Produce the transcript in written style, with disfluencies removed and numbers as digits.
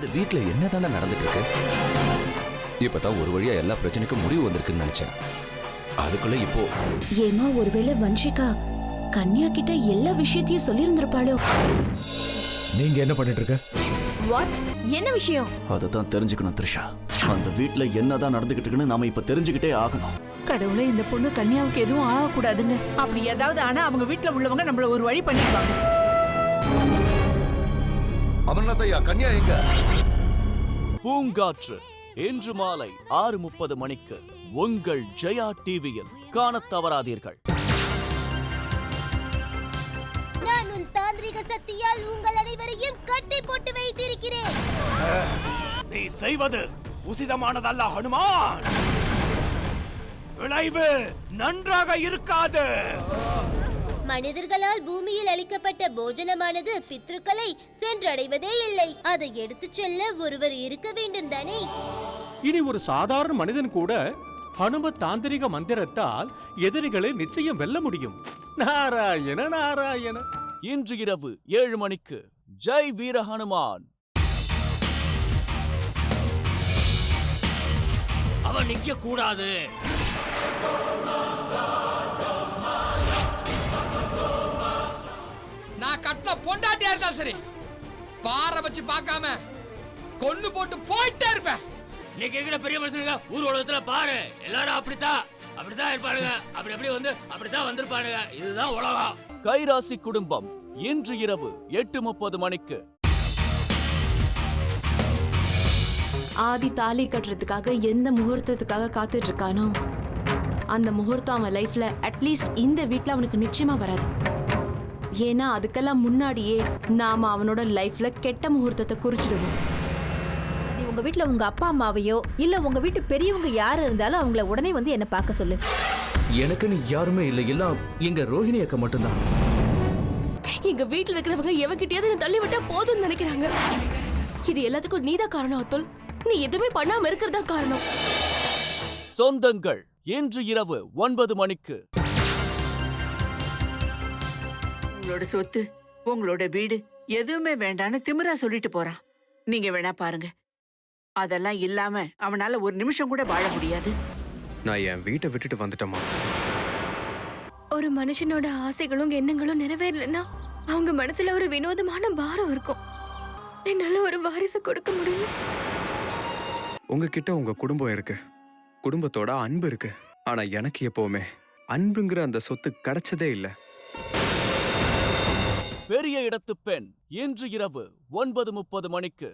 இந்த வீட்டுல என்னதானே நடந்துட்டு இருக்கு? இப்பதான் ஒரு வழியா எல்லா பிரச்சனைக்கும் முடிவு வந்திருக்குன்னு நினைச்சேன். அதுக்குள்ள இப்போ ஏமா ஒருவேளை வன்ஷிகா கன்யா கிட்ட எல்லா விஷயத்தையும் சொல்லி இருந்திருப்பாளோ? நீங்க என்ன பண்ணிட்டு இருக்க? வாட்? என்ன விஷயம்? அததான் தெரிஞ்சுக்கணும் த்ரிஷா. அந்த வீட்டுல என்னதான் நடந்துகிட்டு இருக்குன்னு நாம இப்ப தெரிஞ்சுக்கிட்டே ஆகணும். கடவுளே, இந்த பொண்ணு கன்யாவுக்கு எதுவும் ஆகக்கூடாதுங்க. அப்படி ஏதாவது ஆனா அவங்க வீட்டுல உள்ளவங்க நம்மள ஒரு வழி பண்ணிடுவாங்க. அமர்நாத்தையா, கன்யா எங்க? பூங்காற்று இன்று மாலை 6:30 மணிக்கு உங்கள் ஜெயா டிவியில் காணத் தவறாதீர்கள். நான் உன் தாந்திரிக சக்தியால் உங்கள் அனைவரையும் கட்டி போட்டு வைத்திருக்கிறேன். நீ செய்வது உசிதமானதல்ல ஹனுமான். விளைவு நன்றாக இருக்காது. மனிதர்களால் பூமியில் அளிக்கப்பட்ட போஜனமானது பித்ருக்களை சென்றடைவதே இல்லை. அதை எடுத்துச் செல்ல ஒருவர் இருக்க வேண்டும் தானே? இனி ஒரு சாதாரண மனிதன் கூட ஹனும தாந்திரிக மந்திரத்தால் எதிரிகளை நிச்சயம் வெல்ல முடியும். நாராயண நாராயண. இன்று இரவு 7 மணிக்கு ஜெய் வீர ஹனுமான். அவன் நிக்க கூடாது. நான் கட்டின பொண்டாட்டியா இருந்தாலும் சரி, பாறை வச்சு பார்க்காம கொன்னு போட்டு போயிட்டே இருப்பேன். நீ கேக்குற பெரிய மனுஷனுங்க ஊர் உலகத்துல பாரு, எல்லாரும் அப்படித்தான் இருப்பானுங்க. அப்படி வந்து அப்படித்தான் வந்திருப்பானுங்க. இதுதான் உலகம். கைராசி குடும்பம் இன்று இரவு 8:30 மணிக்கு. ஆதி தாலி கட்டுறதுக்காக எந்த முகூர்த்தத்துக்காக காத்துட்டு இருக்கானோ அந்த முகூர்த்தம் அவன் லைஃப்ல அட்லீஸ்ட் இந்த வீட்டுல அவனுக்கு நிச்சயமா வராது. ஏன்னா அதுக்கெல்லாம் முன்னாடியே நாம அவனோட லைஃப்ல கெட்ட முகூர்த்தத்தை குறிச்சிடுவோம். அது உங்க வீட்டுல உங்க அப்பா அம்மாவையோ இல்ல உங்க வீட்டு பெரியவங்க யாரு இருந்தாலும் அவங்கள உடனே வந்து என்ன பார்க்க சொல்லு. எனக்குன்னு யாருமே இல்லை, எல்லாம் எங்க ரோஹிணி அக்கா மட்டும்தான். எங்க வீட்டுல இருக்கிறவங்க எவன்கிட்டயாவது தள்ளி விட்டா போதும்னு நினைக்கிறாங்க. இது எல்லாத்துக்கும் நீதான் காரணம் அத்துல். நீ எதுவுமே பண்ணாம இருக்கிறதா காரணம். சொந்தங்கள் இன்று இரவு 9 மணிக்கு. உங்களோட சொத்து, உங்களோட வீடு எதுவுமே வேண்டான்னு திமிரா சொல்லிட்டு போறான். நீங்க வேணா பாருங்க, அதெல்லாம் இல்லாம அவனால ஒரு நிமிஷம் கூட வாழ முடியாது. நான் என் வீட்டை விட்டுட்டு வந்துட்டேமா. ஒரு மனுஷனோட ஆசைகளும் எண்ணங்களும் நிறைவேறலன்னா அவங்க மனசுல ஒரு வினோதமான பாரம் இருக்கும். என்னால ஒரு வாரிசு கொடுக்க முடியும். உங்ககிட்ட உங்க குடும்பம் இருக்கு, குடும்பத்தோட அன்பு இருக்கு. ஆனா எனக்கு எப்பவுமே அன்புங்கிற அந்த சொத்து கிடைச்சதே இல்ல. பெரிய இடத்து பெண் இன்று இரவு 9:30 மணிக்கு.